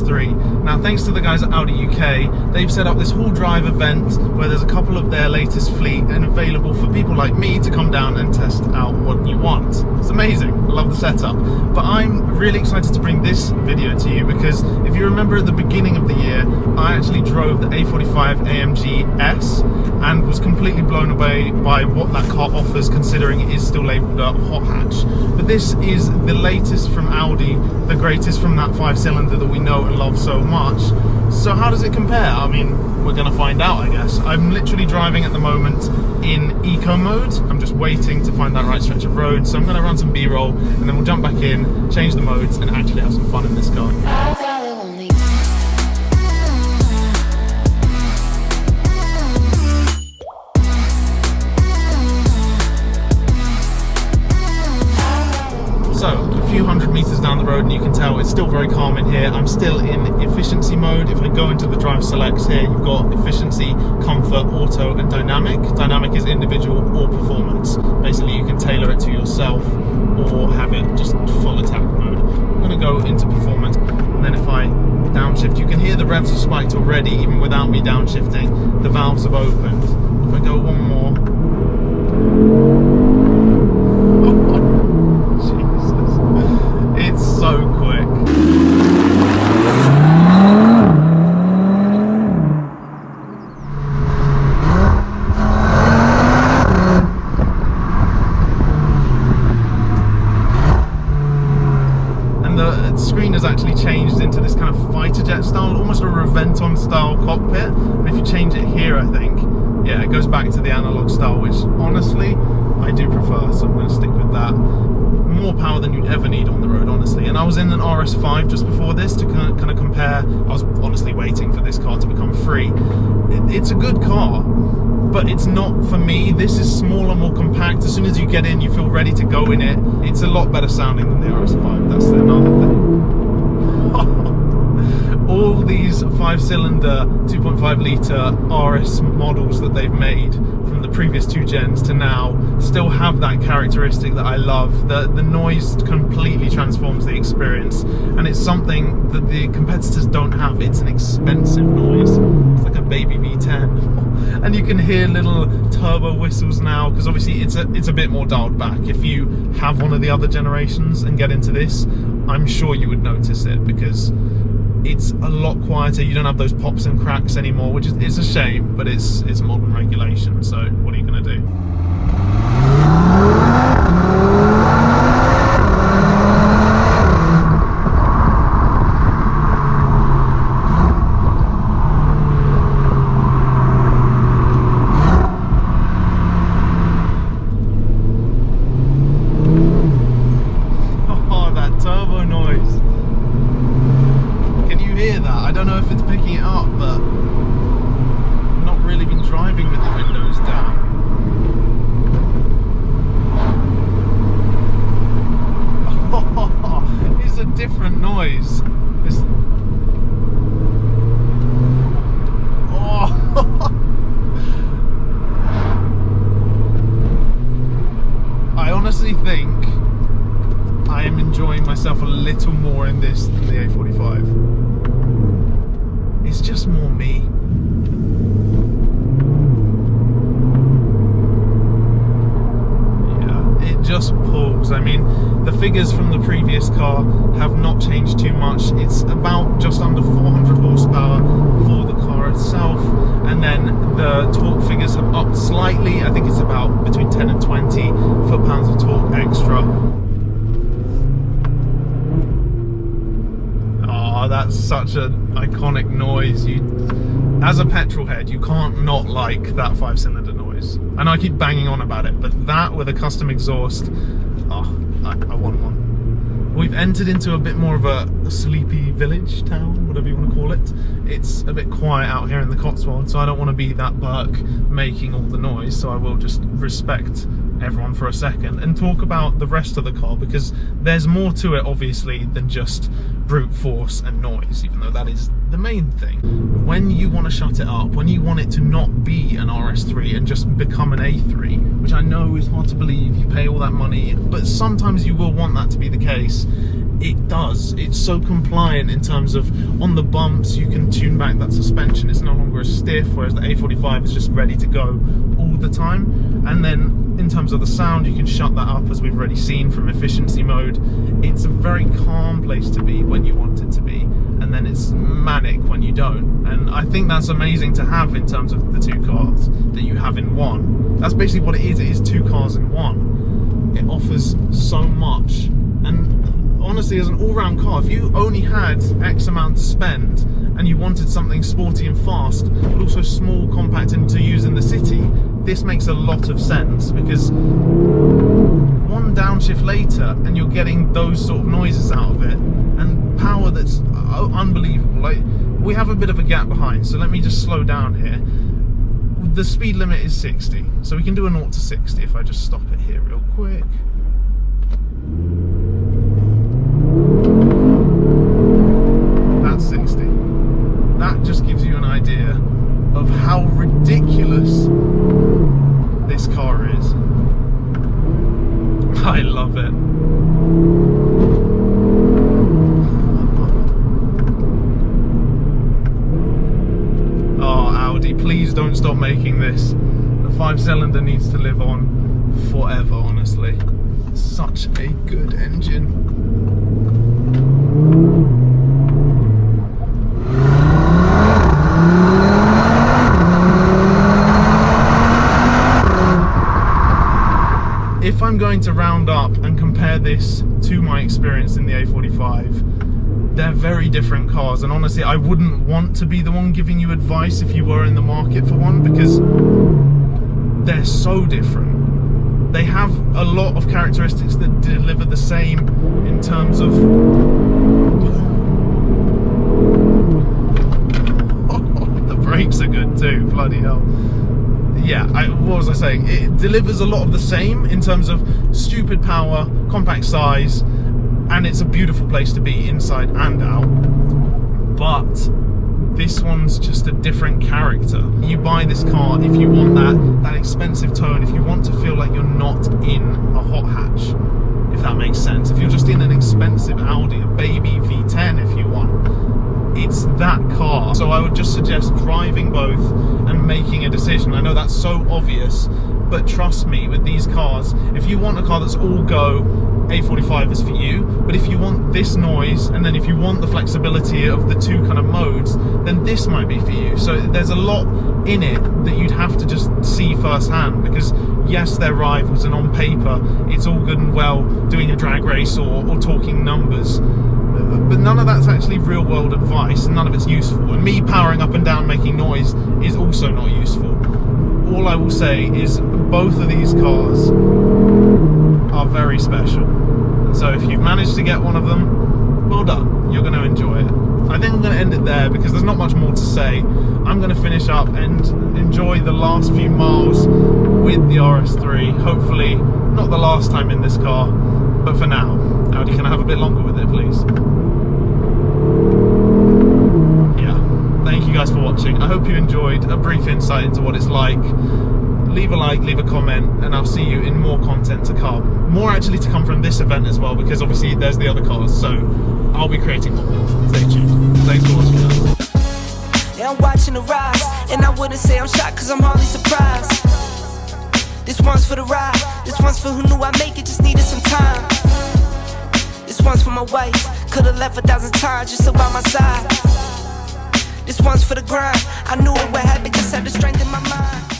RS3. Now, thanks to the guys at Audi UK, they've set up this whole drive event where there's a couple of their latest fleet and available for people like me to come down and test out what you want. It's amazing. I love the setup. But I'm really excited to bring this video to you because if you remember at the beginning of the year, I actually drove the A45 AMG S and was completely blown away by what that car offers, considering it is still labelled a hot hatch. But this is the latest from Audi, the greatest from that 5-cylinder that we know and love so much. So how does it compare? I mean, we're gonna find out, I guess. I'm literally driving at the moment in eco mode. I'm just waiting to find that right stretch of road. So I'm gonna run some B-roll and then we'll jump back in, change the modes and actually have some fun in this car. So, a few hundred meters down the road and you can tell it's still very calm in here. I'm still in efficiency mode. If I go into the drive selects here, you've got efficiency, comfort, auto and dynamic. Dynamic is individual or performance. Basically you can tailor it to yourself or have it just full attack mode. I'm going to go into performance and then if I downshift, you can hear the revs have spiked already even without me downshifting. The valves have opened. If I go one more, it's so quick. And the screen has actually changed into this kind of fighter jet style, almost a Reventon style cockpit. And if you change it here, I think, yeah, it goes back to the analog style, which honestly, I do prefer, so I'm going to stick with that. More power than you'd ever need on the road, honestly. And I was in an RS5 just before this to kind of compare. I was honestly waiting for this car to become free. It's a good car, but it's not for me. This is smaller, more compact. As soon as you get in, you feel ready to go in it. It's a lot better sounding than the RS5. That's another thing. All these 5-cylinder 2.5 litre RS models that they've made from the previous 2 gens to now still have that characteristic that I love. The noise completely transforms the experience and it's something that the competitors don't have. It's an expensive noise. It's like a baby V10 and you can hear little turbo whistles now because obviously it's a bit more dialed back. If you have one of the other generations and get into this, I'm sure you would notice it because it's a lot quieter. You don't have those pops and cracks anymore, which is a shame, but it's modern regulation, so what are you going to do? Oh, that turbo noise. I don't know if it's picking it up, but I've not really been driving with the windows down. Oh, it's a different noise. Oh. I honestly think I am enjoying myself a little more in this than the A45. It's just more me. Yeah, it just pulls. I mean, the figures from the previous car have not changed too much. It's about just under 400 horsepower for the car itself. And then the torque figures have upped slightly. I think it's about between 10 and 20 foot-pounds of torque extra. Oh, that's such an iconic noise. As a petrol head, you can't not like that 5-cylinder noise. I know I keep banging on about it, but that with a custom exhaust, oh, I want one. We've entered into a bit more of a sleepy village town, whatever you want to call it. It's a bit quiet out here in the Cotswolds, so I don't want to be that Burke making all the noise, so I will just respect everyone for a second and talk about the rest of the car, because there's more to it obviously than just brute force and noise, even though that is the main thing. When you want to shut it up, when you want it to not be an RS3 and just become an A3, which I know is hard to believe, you pay all that money, but sometimes you will want that to be the case. It does. It's so compliant in terms of on the bumps you can tune back that suspension. It's no longer as stiff, whereas the A45 is just ready to go all the time. And then in terms of the sound, you can shut that up, as we've already seen, from efficiency mode. It's a very calm place to be when you want it to be, and then it's manic when you don't. And I think that's amazing to have in terms of the two cars that you have in one. That's basically what it is two cars in one. It offers so much. And honestly, as an all-round car, if you only had X amount to spend and you wanted something sporty and fast, but also small, compact and to use in the city, this makes a lot of sense, because one downshift later and you're getting those sort of noises out of it, and power that's unbelievable. Like, we have a bit of a gap behind, so let me just slow down here. The speed limit is 60, so we can do a 0 to 60 if I just stop it here real quick. That's 60. That just gives you an idea of how ridiculous this car is. I love it. Oh, Audi, please don't stop making this. The 5-cylinder needs to live on forever, honestly. Such a good engine. If I'm going to round up and compare this to my experience in the A45, they're very different cars, and honestly I wouldn't want to be the one giving you advice if you were in the market for one, because they're so different. They have a lot of characteristics that deliver the same in terms of the brakes are good too, bloody hell. Yeah, what was I saying? It delivers a lot of the same in terms of stupid power, compact size, and it's a beautiful place to be inside and out. But this one's just a different character. You buy this car if you want that expensive tone, if you want to feel like you're not in a hot hatch, if that makes sense. If you're just in an expensive Audi, a baby V10 if you want. It's that car. So I would just suggest driving both and making a decision. I know that's so obvious, but trust me, with these cars, if you want a car that's all go, A45 is for you. But if you want this noise, and then if you want the flexibility of the two kind of modes, then this might be for you. So there's a lot in it that you'd have to just see firsthand, because yes, they're rivals, and on paper it's all good and well doing a drag race or talking numbers, but none of that's actually real world advice, and none of it's useful. And me powering up and down making noise is also not useful. All I will say is both of these cars are very special, and so if you've managed to get one of them, well done, you're going to enjoy it. I think I'm going to end it there because there's not much more to say. I'm going to finish up and enjoy the last few miles with the RS3. Hopefully not the last time in this car, but for now. Audi, can I have a bit longer with it, please? Yeah, thank you guys for watching. I hope you enjoyed a brief insight into what it's like. Leave a like, leave a comment, and I'll see you in more content to come. More actually to come from this event as well, because obviously there's the other cars, so I'll be creating more. Stay tuned. Thanks for watching, guys. Yeah, I'm watching the rise, and I wouldn't say I'm shocked, cause I'm hardly surprised. This one's for the ride, this one's for who knew I'd make it, just needed some time. This one's for my wife, could've left 1,000 times just to by my side. This one's for the grind, I knew it would happen, just had the strength in my mind.